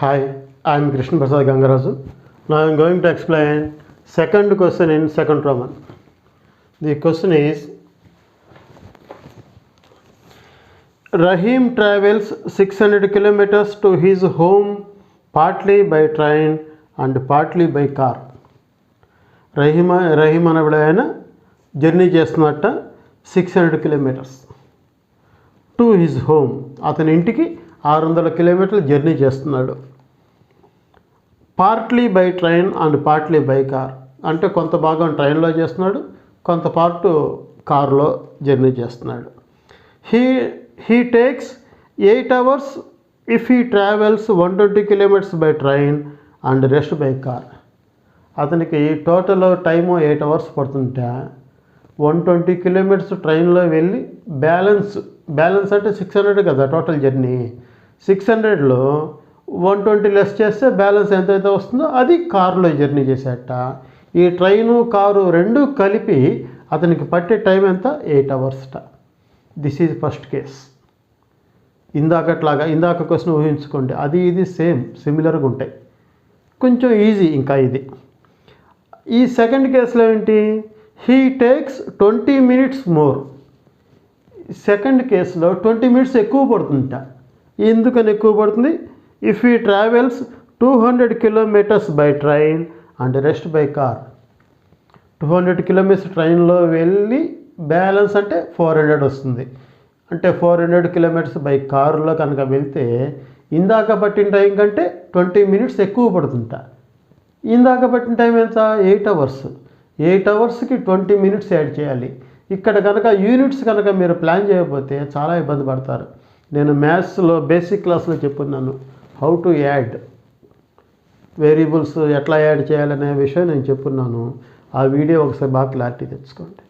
Hi, I am Krishna Prasad Gangaraju. Now I am going to explain second question in second Roman. The question is, Rahim travels 600 kilometers to his home partly by train and partly by car. Rahim అనబడే ఆయన journey చేస్తున్నట్ట 600 kilometers to his home. అతని ఇంటికి 600 కిలోమీటర్లు journey చేస్తున్నాడు. Partly by train and partly by car, అంటే కొంత భాగం ట్రైన్లో చేస్తున్నాడు, కొంత పార్ట్ కారులో జర్నీ చేస్తున్నాడు. He takes 8 hours if he travels 120 kilometers by train and rest by car. అతనికి టోటల్ టైము 8 hours పడుతుంటే 120 kilometers ట్రైన్లో వెళ్ళి బ్యాలెన్స్ అంటే 600 కదా టోటల్ జర్నీ. 600లో 120 లెస్ చేస్తే బ్యాలెన్స్ ఎంతైతే వస్తుందో అది కారులో జర్నీ చేసేట. ఈ ట్రైను కారు రెండు కలిపి అతనికి పట్టే టైం ఎంత? 8 hours. This is first case. ఇందాక క్వశ్చన్ ఊహించుకోండి, అది ఇది సిమిలర్గా ఉంటాయి, కొంచెం ఈజీ. ఇంకా ఇది ఈ సెకండ్ కేసులో ఏంటి? He takes 20 minutes more. Second కేసులో 20 minutes ఎక్కువ పడుతుంట. ఎందుకని ఎక్కువ పడుతుంది? If he travels 200 kilometers by train and rest by car. 200 kilometers ట్రైన్లో వెళ్ళి బ్యాలెన్స్ అంటే 400 వస్తుంది. అంటే 400 kilometers బై కారులో కనుక వెళ్తే ఇందాక పట్టిన టైం కంటే 20 minutes ఎక్కువ పడుతుంట. ఇందాక పట్టిన టైం ఎంత? 8 hours. 8 hours-కి 20 minutes యాడ్ చేయాలి. ఇక్కడ కనుక యూనిట్స్ కనుక మీరు ప్లాన్ చేయకపోతే చాలా ఇబ్బంది పడతారు. నేను మ్యాథ్స్లో బేసిక్ క్లాస్లో చెప్పున్నాను, హౌ టు యాడ్ వేరియబుల్స్ ఎట్లా యాడ్ చేయాలనే విషయం నేను చెప్పున్నాను. ఆ వీడియో ఒకసారి బాగా క్లారిటీ తెచ్చుకోండి.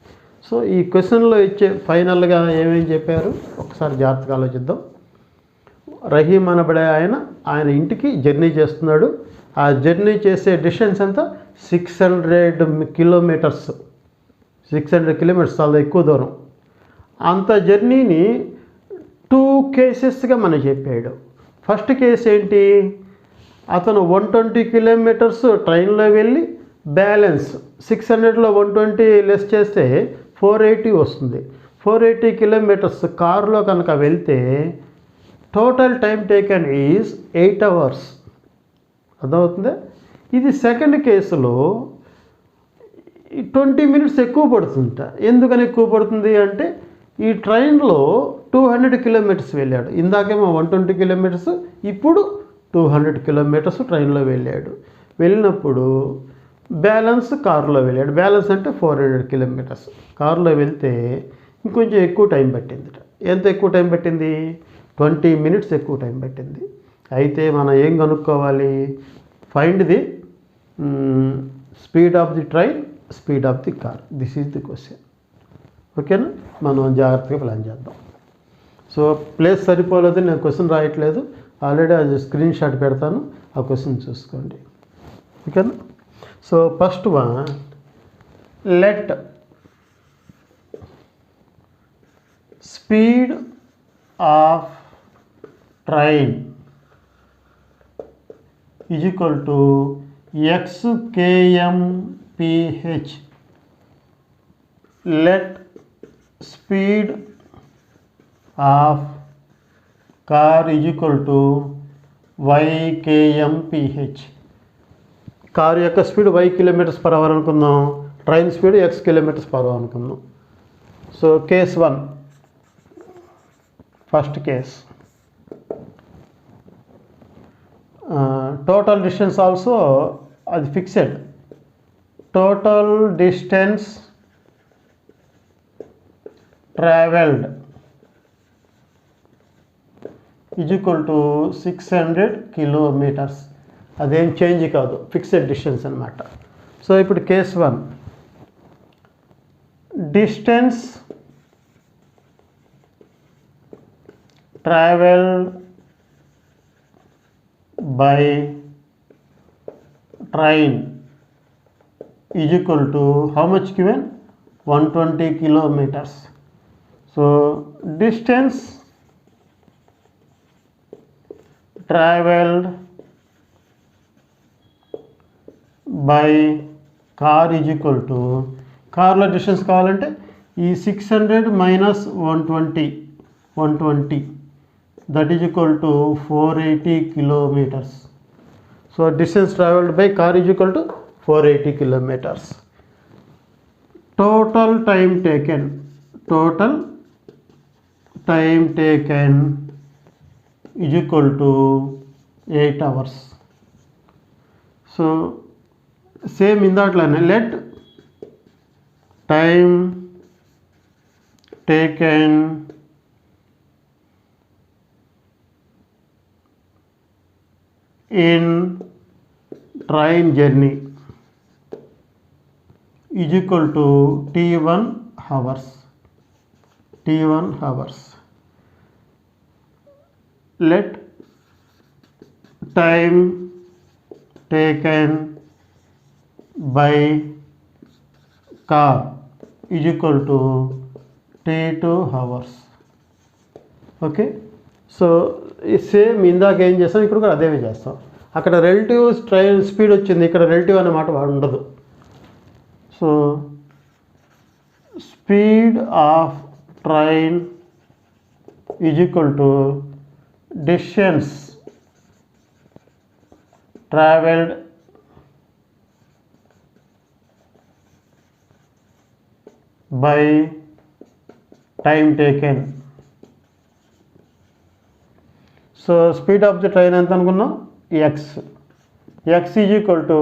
సో ఈ క్వశ్చన్లో ఇచ్చే ఫైనల్గా ఏమేమి చెప్పారు ఒకసారి జాగ్రత్తగా ఆలోచిద్దాం. రహీం అనబడే ఆయన ఇంటికి జర్నీ చేస్తున్నాడు. ఆ జర్నీ చేసే డిస్టెన్స్ ఎంత? 600 kilometers. 600 kilometers చాలా ఎక్కువ దూరం. అంత జర్నీని 2 కేసెస్గా మనకు చెప్పాడు. ఫస్ట్ కేసు ఏంటి? అతను 120 kilometers ట్రైన్లో వెళ్ళి బ్యాలెన్స్ 600లో 120 లెస్ చేస్తే 480 వస్తుంది. 480 kilometers కారులో కనుక వెళ్తే total time taken is 8 hours. అర్థమవుతుందా? ఇది సెకండ్ కేసులో 20 minutes ఎక్కువ పడుతుంట. ఎందుకని ఎక్కువ పడుతుంది అంటే ఈ ట్రైన్లో 200 kilometers వెళ్ళాడు. ఇందాకేమో 120 kilometers, ఇప్పుడు 200 kilometers ట్రైన్లో వెళ్ళినప్పుడు బ్యాలెన్స్ కారులో వెళ్ళాడు. బ్యాలెన్స్ అంటే 400 kilometers కారులో వెళ్తే ఇంకొంచెం ఎక్కువ టైం పట్టింది. ఎంత ఎక్కువ టైం పట్టింది? 20 minutes ఎక్కువ టైం పట్టింది. అయితే మనం ఏం కనుక్కోవాలి? Find the speed of the train, speed of the car. This is the question. ఓకేనా? మనం జాగ్రత్తగా ప్లాన్ చేద్దాం. సో ప్లేస్ సరిపోలేదు, నేను క్వశ్చన్ రాయట్లేదు, ఆల్రెడీ అది స్క్రీన్ షాట్ పెడతాను, ఆ క్వశ్చన్ చూసుకోండి. ఓకేనా? So first one, let speed of train is equal to x kmph. Let speed of car is equal to y kmph. Car యొక్క స్పీడ్ y km/h అనుకుందాం, train speed x km/h అనుకుందాం. So case 1, first case, total distance also అది fixed. total distance traveled is equal to 600 kilometers. అదేం change కాదు, fixed distance అనమాట. So ఇప్పుడు case 1, distance travelled by train is equal to how much given? 120 kilometers. So distance traveled by car is equal to, కార్లో distance కావాలంటే ఈ 600 minus 120 that is equal to 480 kilometers. So distance travelled by car is equal to 480 kilometers. Total time taken is equal to 8 hours. So same ఇందాట్లోనే let time taken in train journey is equal to T1 hours. Let time taken by car is equal to T2 hours. Okay, so same ఇందాక ఏం చేస్తాం ఇక్కడ కూడా అదేమే చేస్తాం. అక్కడ relative train speed వచ్చింది, ఇక్కడ రిలేటివ్ అనే మాట ఉండదు. So speed of train is equal to distance travelled by time taken. So speed of the train ఎంత అనుకున్నాం, x is equal to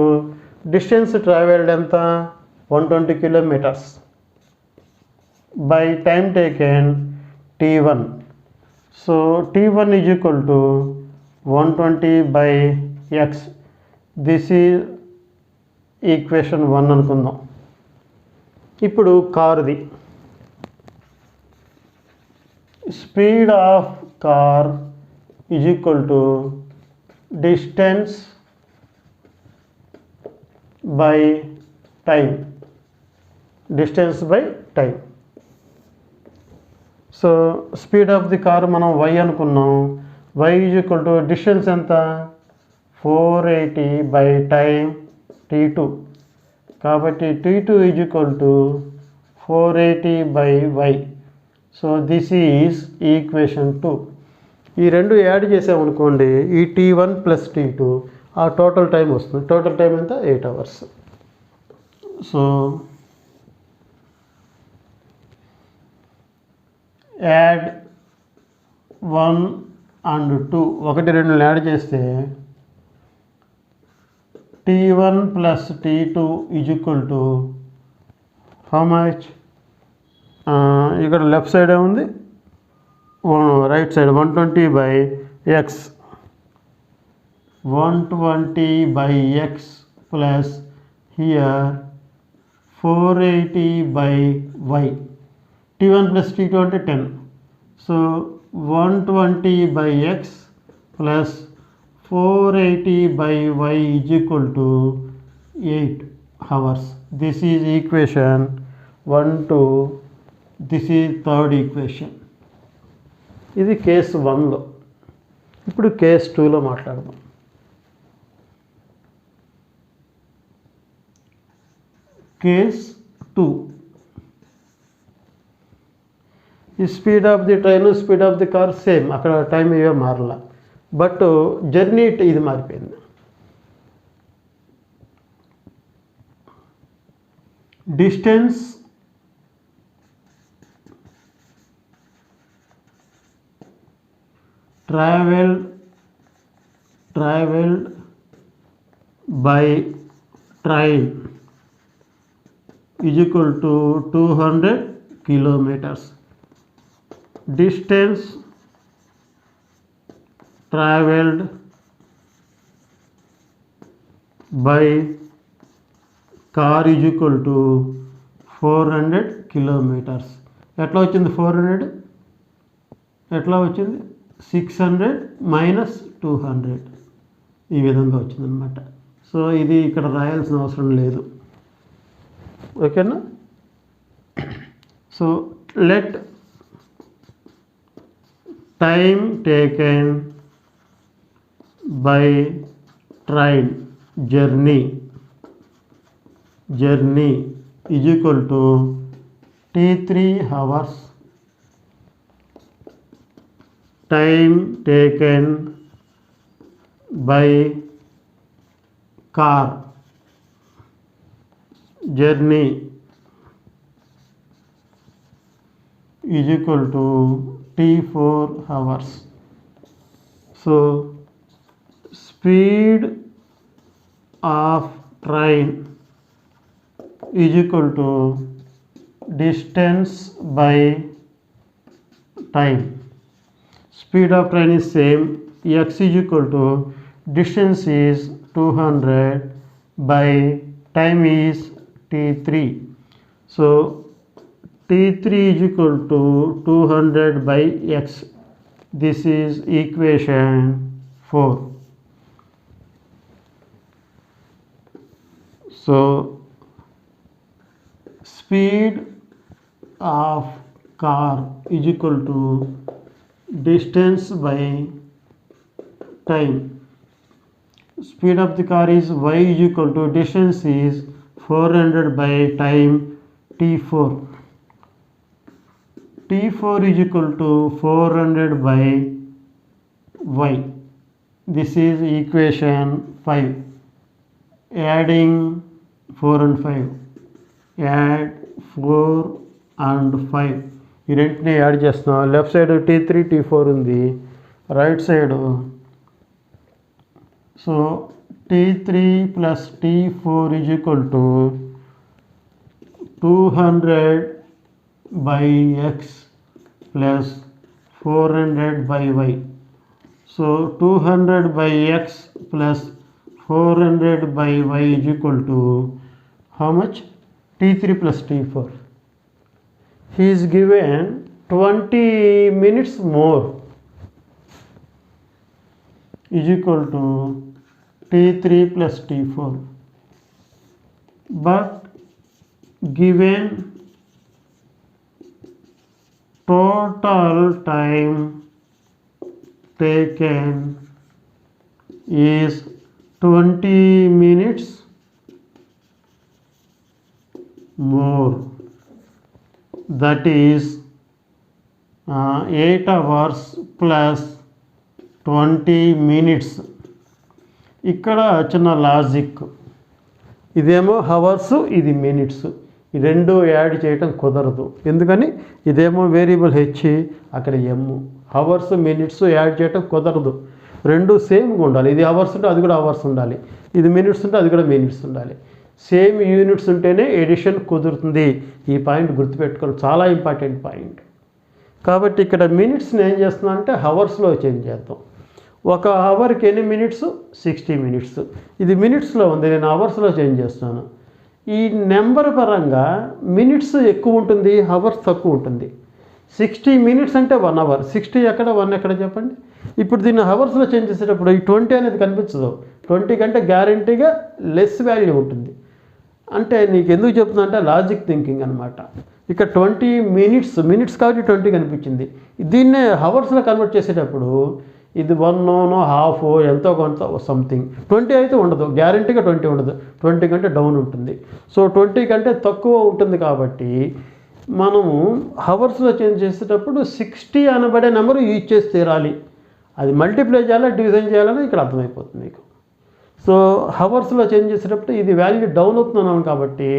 distance travelled ఎంత 120 kilometers by time taken T1. So T1 is equal to 120 by x. This is equation 1 అనుకుందాం. ఇప్పుడు కారుది speed of car is equal to distance by time. So speed of the car మనం y అనుకున్నాం. y is equal to distance ఎంత 480 by time T2. కాబట్టి T2 is equal to 480 by y. So this is equation 2. ఈ రెండు add చేసామనుకోండి, ఈ T1 plus T2 ఆ total time వస్తుంది. టోటల్ టైం ఎంత 8 hours. So add 1 and 2 1 2 add చేస్తే T1 plus T2 is equal to how much, ఇక్కడ left side ఏముంది, right side 120 by X, 120 by X plus here 480 by Y. T1 plus T2 అంటే 10. So 120 by X plus 480 by Y is equal to 8 hours. This is equation 1 2. This is third equation. ఇది case 1లో. ఇప్పుడు case 2లో మాట్లాడదాం. Case 2, ఈ speed of the train speed of the car same, అక్కడ time ఇవే మారలా, but journey ఇది మారిపోయింది. Distance traveled by train is equal to 200 kilometers. Distance traveled by car is equal to 400 kilometers. ఎట్లా వచ్చింది 400, ఎట్లా వచ్చింది 600 మైనస్ 200, ఈ విధంగా వచ్చిందనమాట. సో ఇది ఇక్కడ రాయాల్సిన అవసరం లేదు. ఓకేనా. So let time taken by train journey journey is equal to T3 hours time taken by car journey is equal to T4 hours. So speed of train is equal to distance by time. Speed of train is same, x is equal to distance is 200 by time is T3. So T3 is equal to 200 by x. This is equation 4. So speed of car is equal to distance by time. Speed of the car is y is equal to distance is 400 by time T4. T4 is equal to 400 by y. This is equation 5. Adding 4 and 5. Add 4 and 5. ఈ రెంటిని add చేస్తున్నాం. Left side T3 T4 ఉంది, right side so T3 plus T4 is equal to 200 by x plus 400 by y. So 200 by x plus 400 by y is equal to how much? T3 plus T4. He is given 20 minutes more is equal to T3 plus T4, but given total time taken is 20 minutes more, that is 8 hours plus 20 minutes. ఇక్కడ చిన్న logic, ఇదేమో hours, ఇది minutes, ఈ రెండు add చేయటం కుదరదు. ఎందుకని ఇదేమో వేరియబుల్ హెచ్, అక్కడ ఎమ్. హవర్స్ మినిట్స్ యాడ్ చేయటం కుదరదు, రెండు సేమ్గా ఉండాలి. ఇది అవర్స్ ఉంటే అది కూడా అవర్స్ ఉండాలి, ఇది మినిట్స్ ఉంటే అది కూడా మినిట్స్ ఉండాలి. సేమ్ యూనిట్స్ ఉంటేనే ఎడిషన్ కుదురుతుంది. ఈ పాయింట్ గుర్తుపెట్టుకోవాలి, చాలా ఇంపార్టెంట్ పాయింట్. కాబట్టి ఇక్కడ మినిట్స్ని ఏం చేస్తున్నా అంటే హవర్స్లో చేంజ్ చేద్దాం. ఒక అవర్కి ఎన్ని మినిట్స్? 60 మినిట్స్. ఇది మినిట్స్లో ఉంది, నేను అవర్స్లో చేంజ్ చేస్తున్నాను. ఈ నెంబర్ పరంగా మినిట్స్ ఎక్కువ ఉంటుంది, అవర్స్ తక్కువ ఉంటుంది. 60 మినిట్స్ అంటే 1 అవర్, 60 ఎక్కడ 1 ఎక్కడ చెప్పండి. ఇప్పుడు దీన్ని అవర్స్లో చేంజ్ చేసేటప్పుడు ఈ 20 అనేది కనిపించదు. 20 కంటే గ్యారంటీగా లెస్ వాల్యూ ఉంటుంది. అంటే నీకు ఎందుకు చెప్తున్నా అంటే లాజిక్ థింకింగ్ అనమాట. ఇక్కడ 20 మినిట్స్ కాబట్టి 20 కనిపించింది. దీన్నే అవర్స్లో కన్వర్ట్ చేసేటప్పుడు ఇది 1 హాఫ్ ఎంతో కొంత సంథింగ్. 20 అయితే ఉండదు, గ్యారంటీగా 20 ఉండదు, 20 కంటే డౌన్ ఉంటుంది. సో 20 కంటే తక్కువ ఉంటుంది కాబట్టి మనము హవర్స్లో చేంజ్ చేసేటప్పుడు 60 అనబడే నెంబర్ యూజ్ చేసి తీరాలి. అది మల్టిప్లై చేయాలా డివిజన్ చేయాలని ఇక్కడ అర్థమైపోతుంది మీకు. సో హవర్స్లో చేంజ్ చేసేటప్పుడు ఇది వాల్యూ డౌన్ అవుతున్నాను కాబట్టి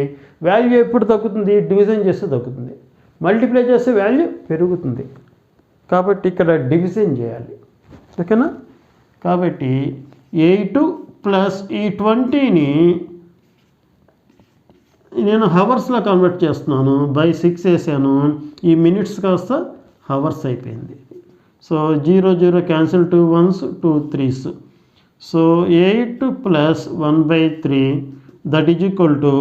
వాల్యూ ఎప్పుడు తగ్గుతుంది? డివిజన్ చేస్తే తగ్గుతుంది, మల్టిప్లై చేస్తే వాల్యూ పెరుగుతుంది. కాబట్టి ఇక్కడ డివిజన్ చేయాలి, ఓకేనా. కాబట్టి 8 ప్లస్ ఈ 20ని నేను హవర్స్లో కన్వర్ట్ చేస్తున్నాను, బై 6 వేసాను. ఈ మినిట్స్ కాస్త హవర్స్ అయిపోయింది. So 0 0 cancel, 2 1s 2 3s. So 8 plus 1/3 that is equal to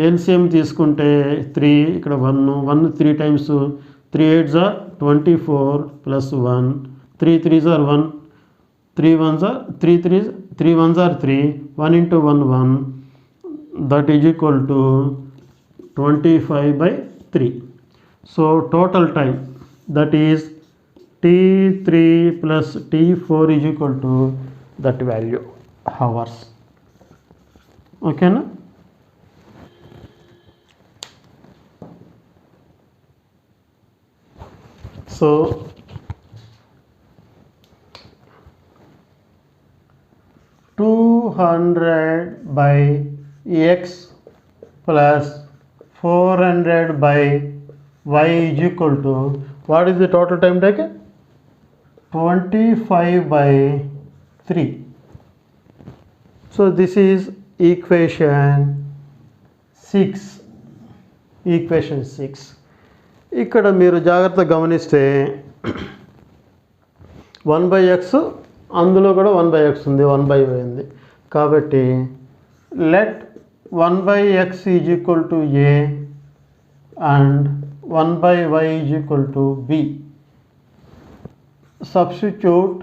LCM తీసుకుంటే 3, ఇక్కడ 1 3 times 3 8s are 24 plus 1 3 3s are 1 3 1s are 3 3s 3 1s are 3 1 into 1 1 that is equal to 25/3. So total time that is T3 plus T4 is equal to that value, hours. Okay na? So 200 by x plus 400 by y is equal to, what is the total time taken? 25 by 3. So this is equation 6. Equation 6. ఇక్కడ మీరు జాగ్రత్తగా గమనిస్తే 1/x అందులో కూడా 1/x ఉంది, 1/y ఉంది. కాబట్టి let 1/x is equal to a and 1/y is equal to b. Substitute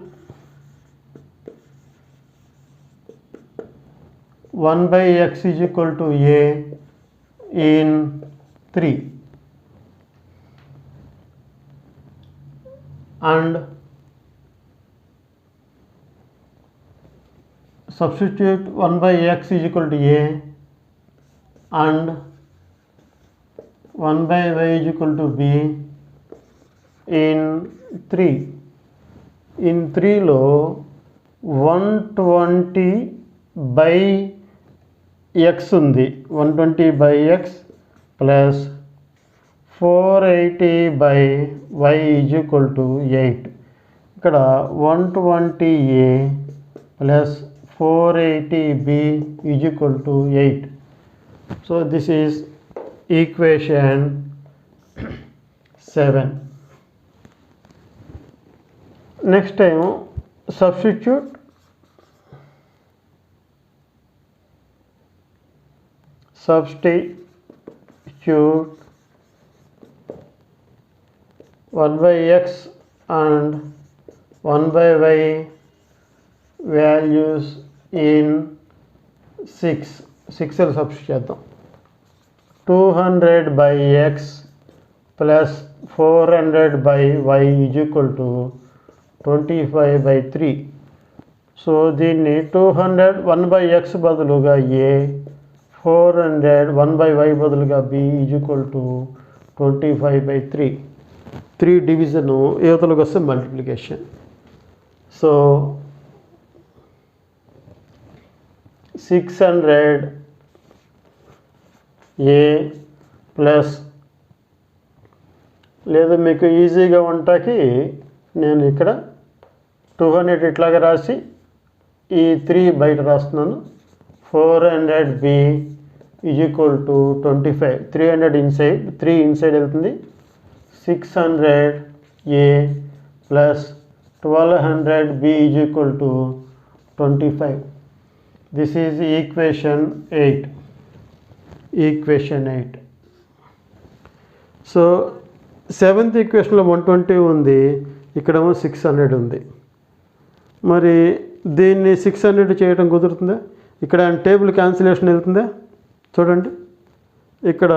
1/x is equal to a in 3 and substitute 1/x is equal to a and 1/y is equal to b in 3. In 3 లో 120 by x ఉంది, 120 by x plus 480 by y is equal to 8. ఇక్కడ 120a plus 480b is equal to 8. So this is equation 7. Next time substitute 1/x and 1/y values in 6 substitute చేద్దాం. 200 by x plus 400 by y is equal to 25 by 3. సో దీన్ని 200 1/x బదులుగా a, 400 1/y బదులుగా b is equal to 25 by 3. 3 division యువతలకు వస్తే multiplication. So 600 a plus, లేదా మీకు ఈజీగా ఉంటాకి నేను ఇక్కడ 200 ఇట్లాగా రాసి ఈ 3 బయట రాస్తున్నాను. 400b is equal to 25. 300 inside, 3 inside వెళ్తుంది. 600a plus 1200b is equal to 25. This is equation 8. Equation 8. So 7th ఈక్వేషన్లో 120 ఉంది, ఇక్కడేమో 600 ఉంది. మరి దీన్ని 600 చేయడం కుదురుతుందా? ఇక్కడ టేబుల్ క్యాన్సిలేషన్ వెళ్తుందా? చూడండి, ఇక్కడ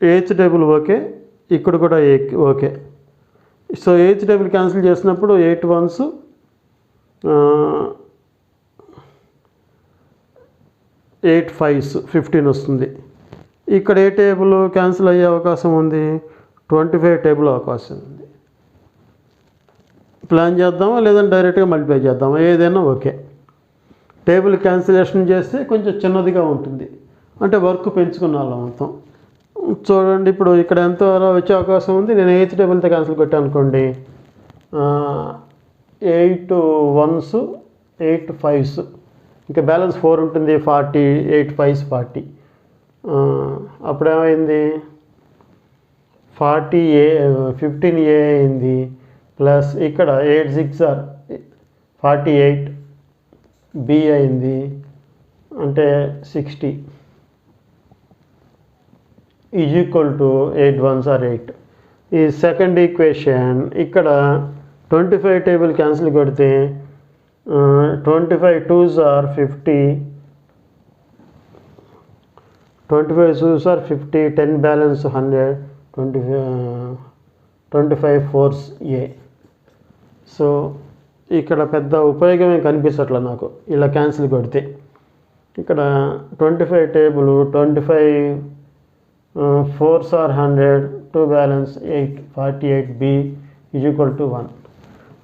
8th టేబుల్ ఓకే, ఇక్కడ కూడా okay. So 8th table cancel చేసినప్పుడు 8 1s 8 5s 15 వస్తుంది. ఇక్కడ ఏ టేబుల్ క్యాన్సిల్ అయ్యే అవకాశం ఉంది? 25 టేబుల్ అవకాశం ఉంది. ప్లాన్ చేద్దామా లేదంటే డైరెక్ట్గా మల్టిప్లై చేద్దామా? ఏదైనా ఓకే. టేబుల్ క్యాన్సిలేషన్ చేస్తే కొంచెం చిన్నదిగా ఉంటుంది, అంటే వర్క్ పెంచుకున్న వాళ్ళం అవుతాం. చూడండి, ఇప్పుడు ఇక్కడ ఎంత వచ్చే అవకాశం ఉంది? నేను 8th టేబుల్తో క్యాన్సిల్ కొట్టాను అనుకోండి, 8 1s 8 5s, ఇంకా బ్యాలెన్స్ 4 ఉంటుంది. 40, 8 5s 40. అప్పుడేమైంది? 40a 15a అయింది, ప్లస్ ఇక్కడ 8 6 are 48 b అయింది, అంటే 60 is equal to 8 1s are 8. ఈ సెకండ్ ఈక్వేషన్ ఇక్కడ 25 టేబుల్ క్యాన్సిల్ కొడితే 25 2s are 50, 25 2s are 50, 10 balance 100, 25 4s a. So ఇక్కడ పెద్ద ఉపయోగమే కనిపించట్లే నాకు ఇలా క్యాన్సిల్ కొడితే. ఇక్కడ 25 table 25 4s are 100, 2 balance 8 48b = 1.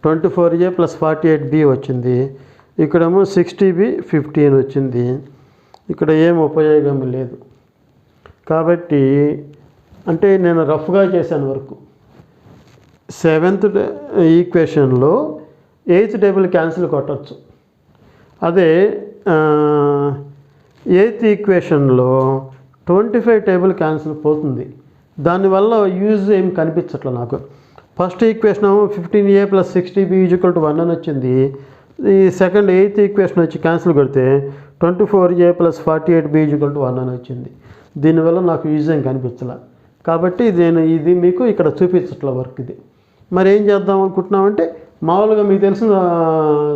24a + 48b వచ్చింది. ఇక్కడేమో 60b 15 వచ్చింది. ఇక్కడ ఏం ఉపయోగం లేదు. కాబట్టి అంటే నేను రఫ్గా చేశాను work. 7th ఈక్వేషన్లో 8th table cancel కొట్టచ్చు. అదే 8th ఈక్వేషన్లో 25 టేబుల్ క్యాన్సిల్ పోతుంది. దానివల్ల యూజ్ ఏం కనిపించట్లే నాకు. ఫస్ట్ ఈక్వేషన్ 15a + 60b = 1 అని వచ్చింది. ఈ సెకండ్ 8th ఈక్వేషన్ వచ్చి క్యాన్సిల్ కొడితే 24a + 48b = 1 అని వచ్చింది. దీనివల్ల నాకు యూజ్ ఏం కనిపించలే. కాబట్టి ఇది మీకు ఇక్కడ చూపించట్ల వర్క్ ఇది. మరి ఏం చేద్దాం అనుకుంటున్నామంటే మామూలుగా మీకు తెలిసిన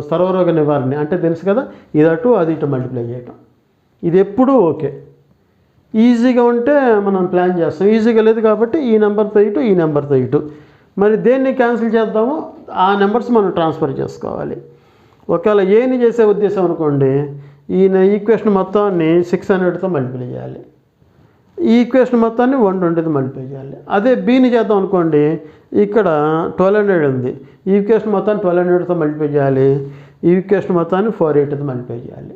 సర్వరోగ నివారణ అంటే తెలుసు కదా, ఇది అటు అది ఇటు మల్టిప్లై చేయటం. ఇది ఎప్పుడూ ఓకే. ఈజీగా ఉంటే మనం ప్లాన్ చేస్తాం. ఈజీగా లేదు కాబట్టి ఈ నెంబర్తో ఇటు ఈ నెంబర్తో ఇటు. మరి దేన్ని క్యాన్సిల్ చేద్దామో ఆ నెంబర్స్ మనం ట్రాన్స్ఫర్ చేసుకోవాలి. ఒకవేళ ఏని చేసే ఉద్దేశం అనుకోండి, ఈ ఈక్వేషన్ మొత్తాన్ని 600తో మల్టిప్లై చేయాలి. ఈ ఈక్వేషన్ మొత్తాన్ని 120తో మల్టిప్లై చేయాలి. అదే బీని చేద్దాం అనుకోండి, ఇక్కడ 1200 ఉంది. ఈ ఈక్వేషన్ మొత్తాన్ని 1200తో మల్టిప్లై చేయాలి. ఈ ఈక్వేషన్ మొత్తాన్ని 480తో మల్టిప్లై చేయాలి.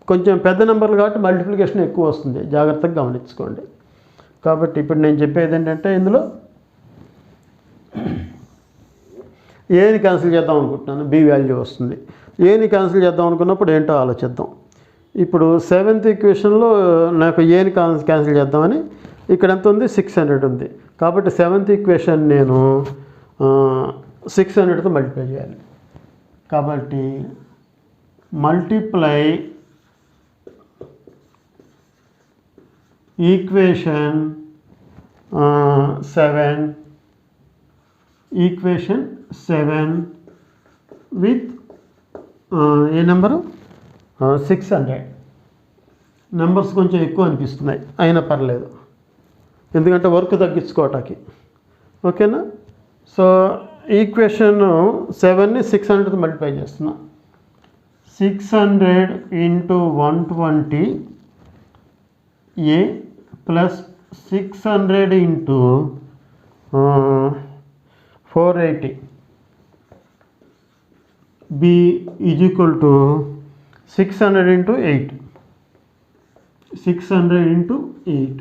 కొంచెం పెద్ద నెంబర్లు కాబట్టి మల్టిప్లికేషన్ ఎక్కువ వస్తుంది, జాగ్రత్తగా గమనించుకోండి. కాబట్టి ఇప్పుడు నేను చెప్పేది ఏంటంటే ఇందులో ఏని క్యాన్సిల్ చేద్దాం అనుకుంటున్నాను, బి వాల్యూ వస్తుంది. ఏని క్యాన్సిల్ చేద్దాం అనుకున్నప్పుడు ఏంటో ఆలోచిద్దాం. ఇప్పుడు 7th ఈక్వేషన్లో నాకు ఏని క్యాన్సిల్ చేద్దామని ఇక్కడ ఎంత ఉంది, 600 ఉంది. కాబట్టి 7th ఈక్వేషన్ నేను 600తో మల్టిప్లై చేయాలి. కాబట్టి multiply equation 7 with a number 600. Numbers కొంచెం ఎక్కువ అనిపిస్తున్నాయి, అయినా పర్లేదు, ఎందుకంటే వర్క్ తగ్గించుకోవటానికి. ఓకేనా? సో ఈక్వేషన్ 7ని 600తో మల్టిప్లై చేస్తున్నా. 600 × 120a + 600 × 480b = 600 × 8. 600 × 8.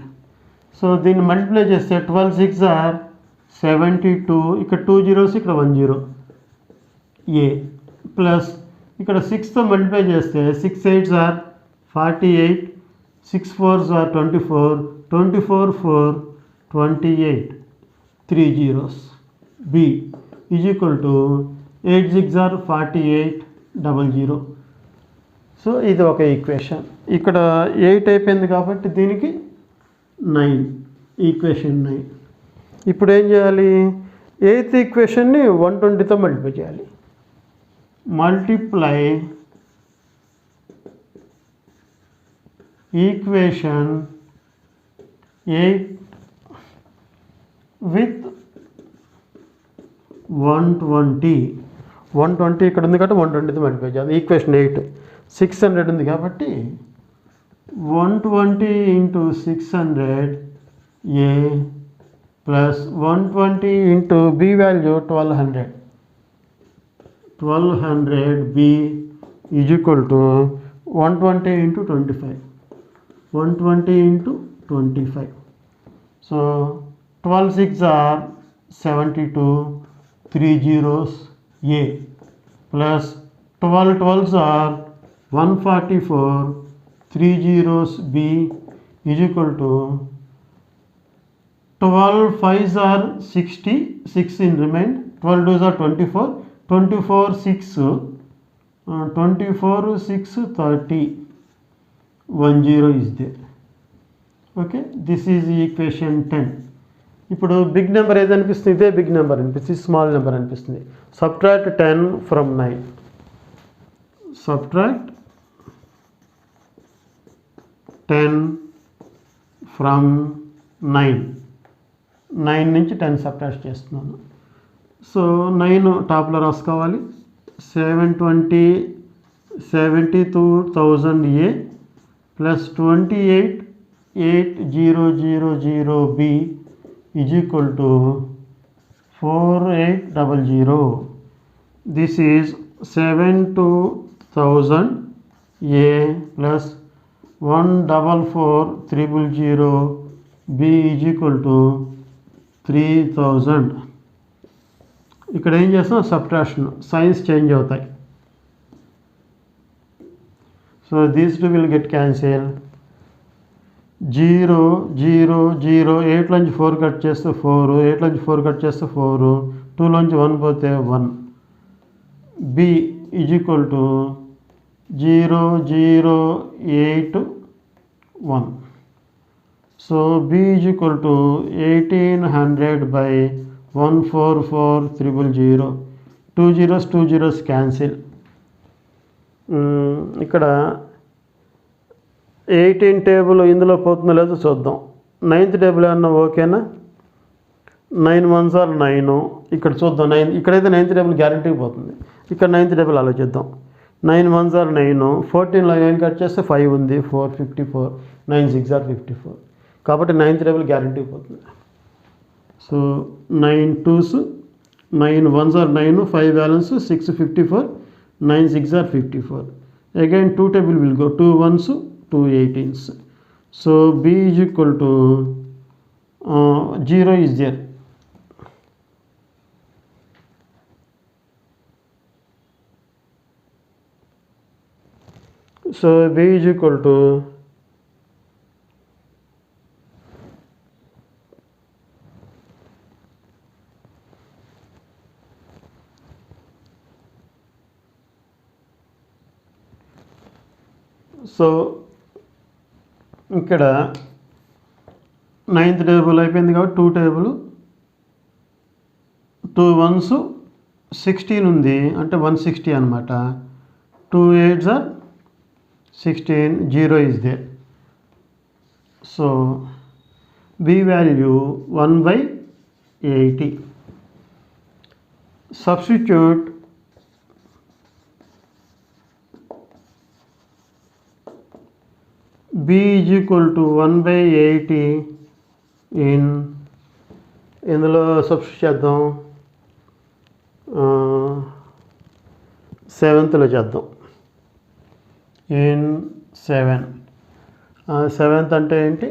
సో దీన్ని మల్టిప్లై చేస్తే 12 6 are 72. ఇక్కడ 2 zeros, ఇక్కడ 1 0. a ప్లస్ ఇక్కడ 6తో మల్టిప్లై చేస్తే 6 8s are 48. 6 4s are 24. 24 4 28. 3 zeros. b = 8 6 are 48 00. So ఇది ఒక ఈక్వేషన్. ఇక్కడ 8 అయిపోయింది కాబట్టి దీనికి 9, ఈక్వేషన్ 9. ఇప్పుడు ఏం చేయాలి, 8th ఈక్వేషన్ని 120తో మల్టిప్లై చేయాలి. Multiply equation 8 with 120. 120 ఇక్కడ ఉంది కాబట్టి 120తో మల్టిప్లై చేయాలి. ఈక్వేషన్ 8 600 ఉంది కాబట్టి 120 × 600a plus 120 × b value 1200. 1200b = 120 × 25. 120 × 25. So 12 6 are 72. 3 zeros a plus 12 12s are 144. 3 zeros b = 12 5s are 60. 6 in remain. 12 2s are 24. 24 6 24 6 30. 1 0 is there. Okay, this is equation 10. ఇప్పుడు big number ఏది అనిపిస్తుంది, ఇదే బిగ్ నెంబర్ అనిపిస్తుంది, small number అనిపిస్తుంది. Subtract 10 from 9. Subtract 10 from 9. 9 నుంచి 10 subtract చేస్తున్నాను. So 9 టాప్లో రాసుకోవాలి. 72,000a plus 28,8000b is equal to 4800. This is 7 to 1000 A plus 144,300 B is equal to 3000. ఇక్కడ ఏం చేస్తాం, సబ్ట్రాక్షన్ సైన్స్ చేంజ్ అవుతాయి. So these two will get cancel. 0 0 0 8లోంచి 4 cut చేస్తే 4, 8లోంచి 4 cut చేస్తే 4, 2లోంచి 1 పోతే 1. B is equal to 0 0 8 1. So B is equal to 1800 by 144,300. 2 zeros cancel. ఇక్కడ 18 table ఇందులో పోతుందో లేదో చూద్దాం. 9th టేబుల్ ఏమన్నా ఓకేనా? 9 1s are 9. ఇక్కడ చూద్దాం. 9 ఇక్కడైతే 9th టేబుల్ గ్యారంటీ పోతుంది. ఇక్కడ 9th టేబుల్ ఆలోచిద్దాం. 9 1s are 9. 14లో 9 కట్ చేస్తే 5 ఉంది. 4 54. 9 6 are 54. కాబట్టి 9th టేబుల్ గ్యారంటీ పోతుంది. So 9 2s, 9 1s are 9, 5 balance 6 54, 9 6 are 54. Again 2 table will go, 2 1s, 2 18s. So B is equal to 0 is there. So B is equal to ఇక్కడ 9th table అయిపోయింది కాబట్టి 2 table, 2 1s 16 ఉంది అంటే 160 అనమాట. 2 8s are 16, 0 is there. So B value 1/80. Substitute B is equal to 1/80 in ఇందులో substitute చేద్దాం. 7thలో చేద్దాం. in 7. 7th అంటే ఏంటి?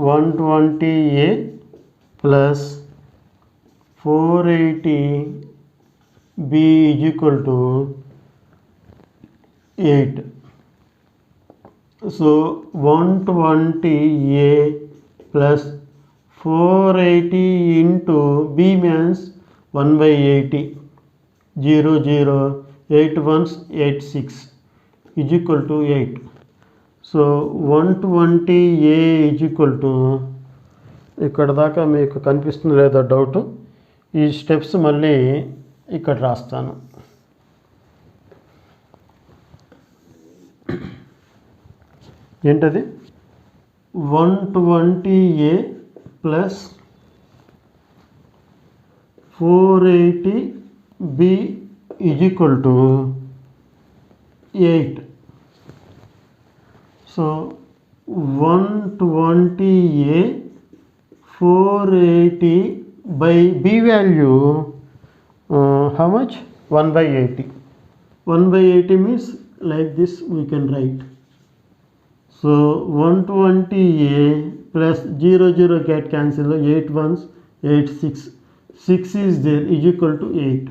120A plus 480B is equal to 8. So 120A plus 480 into B means 1/80. 0 0 8 1s 8 6 is equal to 8. So 120A is equal to, ఇక్కడ దాకా మీకు కనిపిస్తుంది లేదా డౌట్? ఈ స్టెప్స్ మళ్ళీ ఇక్కడ రాస్తాను. ఏంటది? 120A plus 480B is equal to 8. So 120A 480 by B value how much? 1/80. 1/80 means like this we can write. So 120A plus 0 0 get cancel, 8 1s 8 6, 6 is there is equal to 8.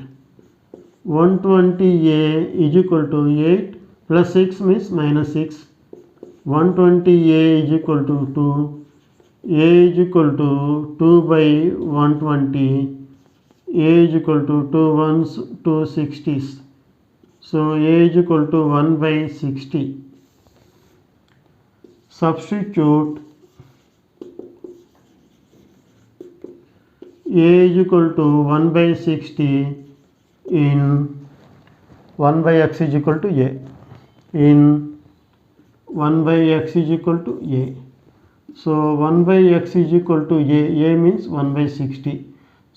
120A is equal to 8 plus 6 means minus 6. 120A is equal to 2. A is equal to 2/120. A is equal to 2 1s 2 60s. So A is equal to 1/60. Substitute A is equal to 1/60 in 1/x is equal to A. In 1/x is equal to A. So 1/x is equal to A. A means 1/60.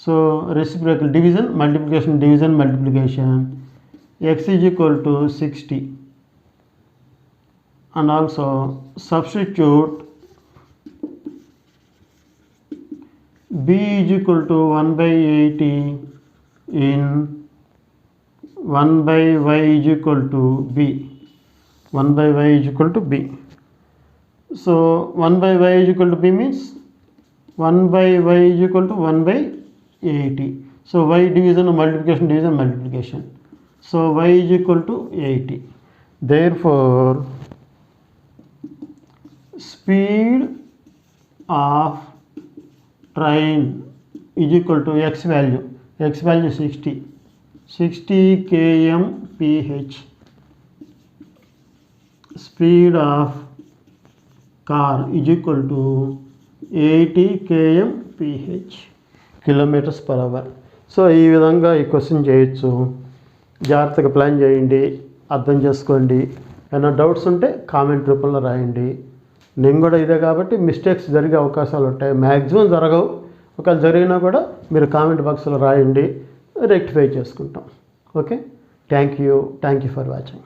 So reciprocal division, multiplication, division, multiplication. X is equal to 60. And also substitute b is equal to 1 by 80 in 1 by y is equal to b. 1 by y is equal to b. So 1 by y is equal to b means 1 by y is equal to 1 by 80. So y division, multiplication, division, multiplication. So y is equal to 80. Therefore speed of train is equal to x value 60 km/h. Speed of car is equal to 80 km/h, kilometres per hour. So ఈ విధంగా ఈ question చేయొచ్చు. జాగ్రత్తగా plan చేయండి, అర్థం చేసుకోండి. ఏమైనా doubts ఉంటే కామెంట్ రూపంలో రాయండి. నేను కూడా ఇదే కాబట్టి మిస్టేక్స్ జరిగే అవకాశాలు ఉంటాయి, మ్యాక్సిమం జరగవు. ఒకవేళ జరిగినా కూడా మీరు కామెంట్ బాక్స్లో రాయండి, రెక్టిఫై చేసుకుంటాం. Okay, thank you for watching.